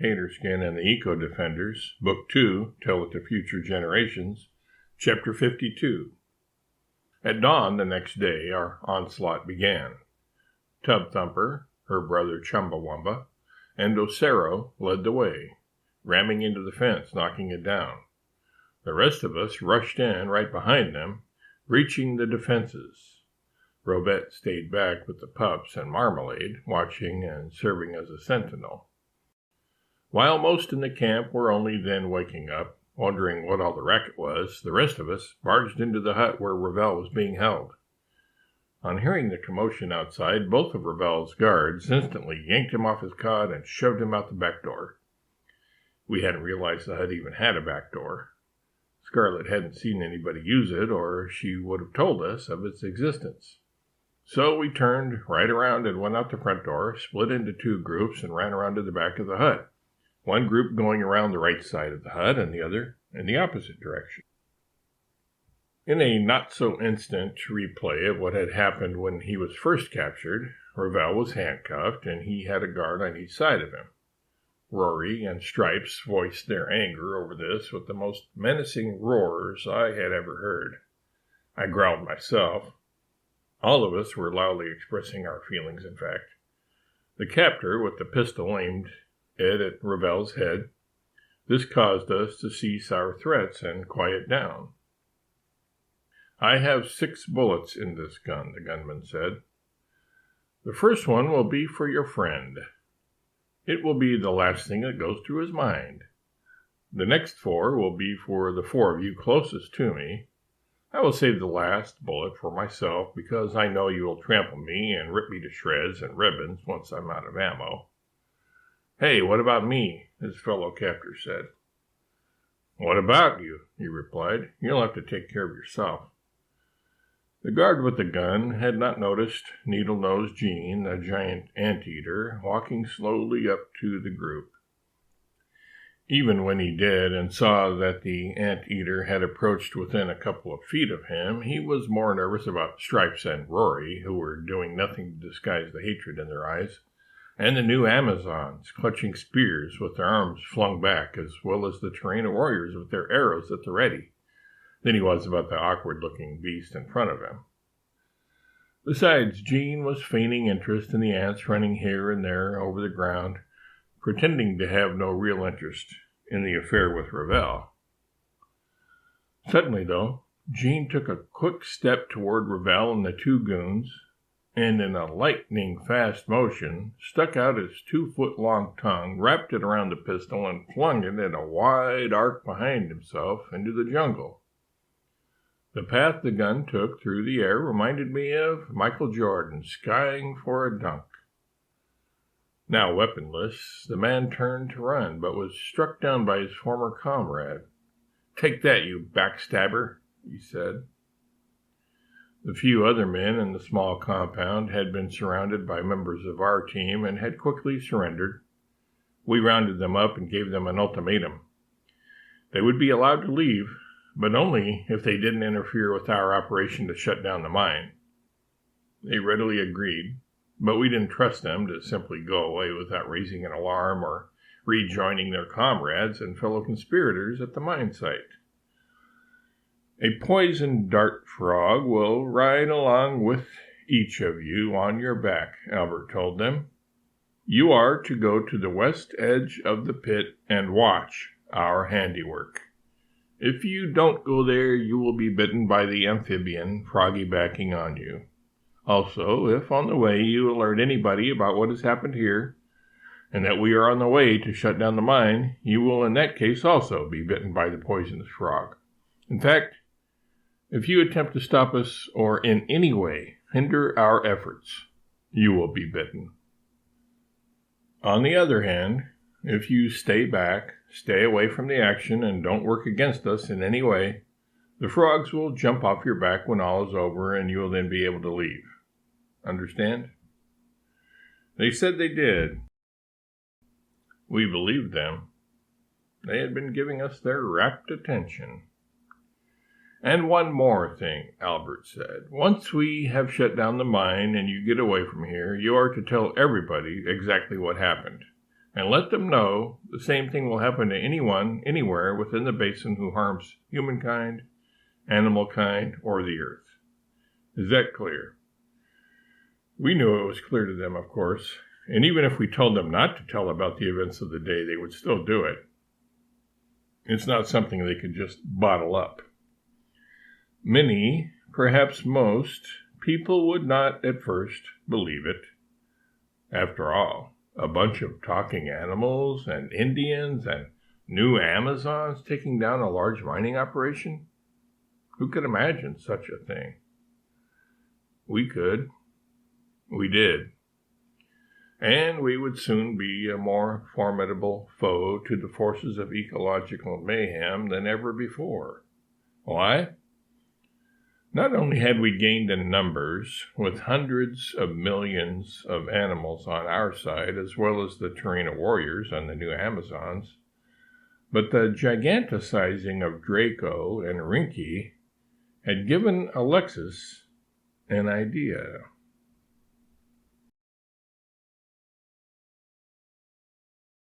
Taterskin and the Eco-Defenders, Book 2, Tell It to Future Generations, Chapter 52. At dawn the next day, our onslaught began. Tub Thumper, her brother Chumbawamba, and Ocero led the way, ramming into the fence, knocking it down. The rest of us rushed in right behind them, breaching the defenses. Robette stayed back with the pups and Marmalade, watching and serving as a sentinel. While most in the camp were only then waking up, wondering what all the racket was, the rest of us barged into the hut where Ravel was being held. On hearing the commotion outside, both of Ravel's guards instantly yanked him off his cot and shoved him out the back door. We hadn't realized the hut even had a back door. Scarlet hadn't seen anybody use it, or she would have told us of its existence. So we turned right around and went out the front door, split into two groups, and ran around to the back of the hut. One group going around the right side of the hut and the other in the opposite direction. In a not-so-instant replay of what had happened when he was first captured, Ravel was handcuffed, and he had a guard on each side of him. Rory and Stripes voiced their anger over this with the most menacing roars I had ever heard. I growled myself. All of us were loudly expressing our feelings, in fact. The captor, with the pistol aimed at Ravel's head. This caused us to cease our threats and quiet down. "I have 6 bullets in this gun," the gunman said. "The first one will be for your friend. It will be the last thing that goes through his mind. The next 4 will be for the 4 of you closest to me. I will save the last bullet for myself because I know you will trample me and rip me to shreds and ribbons once I'm out of ammo." "Hey, what about me?" his fellow captor said. "What about you?" he replied. "You'll have to take care of yourself." The guard with the gun had not noticed Needle-Nosed Jean, the giant anteater, walking slowly up to the group. Even when he did and saw that the anteater had approached within a couple of feet of him, he was more nervous about Stripes and Rory, who were doing nothing to disguise the hatred in their eyes, and the new Amazons, clutching spears with their arms flung back, as well as the Terrena warriors with their arrows at the ready, than he was about the awkward-looking beast in front of him. Besides, Jean was feigning interest in the ants running here and there over the ground, pretending to have no real interest in the affair with Ravel. Suddenly, though, Jean took a quick step toward Ravel and the 2 goons, and in a lightning-fast motion, stuck out his 2-foot-long tongue, wrapped it around the pistol, and flung it in a wide arc behind himself into the jungle. The path the gun took through the air reminded me of Michael Jordan skying for a dunk. Now weaponless, the man turned to run, but was struck down by his former comrade. "Take that, you backstabber," he said. The few other men in the small compound had been surrounded by members of our team and had quickly surrendered. We rounded them up and gave them an ultimatum. They would be allowed to leave, but only if they didn't interfere with our operation to shut down the mine. They readily agreed, but we didn't trust them to simply go away without raising an alarm or rejoining their comrades and fellow conspirators at the mine site. "A poison dart frog will ride along with each of you on your back," Albert told them. "You are to go to the west edge of the pit and watch our handiwork. If you don't go there, you will be bitten by the amphibian froggy-backing on you. Also, if on the way you alert anybody about what has happened here, and that we are on the way to shut down the mine, you will in that case also be bitten by the poisonous frog. In fact, if you attempt to stop us or in any way hinder our efforts, you will be bitten. On the other hand, if you stay back, stay away from the action, and don't work against us in any way, the frogs will jump off your back when all is over, and you will then be able to leave. Understand?" They said they did. We believed them. They had been giving us their rapt attention. "And one more thing," Albert said. "Once we have shut down the mine and you get away from here, you are to tell everybody exactly what happened. and let them know the same thing will happen to anyone, anywhere within the basin who harms humankind, animal kind, or the earth. Is that clear? We knew it was clear to them, of course, and even if we told them not to tell about the events of the day, they would still do it. It's not something they could just bottle up. Many, perhaps most, people would not at first believe it. After all, a bunch of talking animals and Indians and new Amazons taking down a large mining operation? Who could imagine such a thing? We could. We did. And we would soon be a more formidable foe to the forces of ecological mayhem than ever before. Why? Not only had we gained in numbers, with hundreds of millions of animals on our side, as well as the Terrena warriors on the new Amazons, but the giganticizing of Draco and Rinky had given Alexis an idea.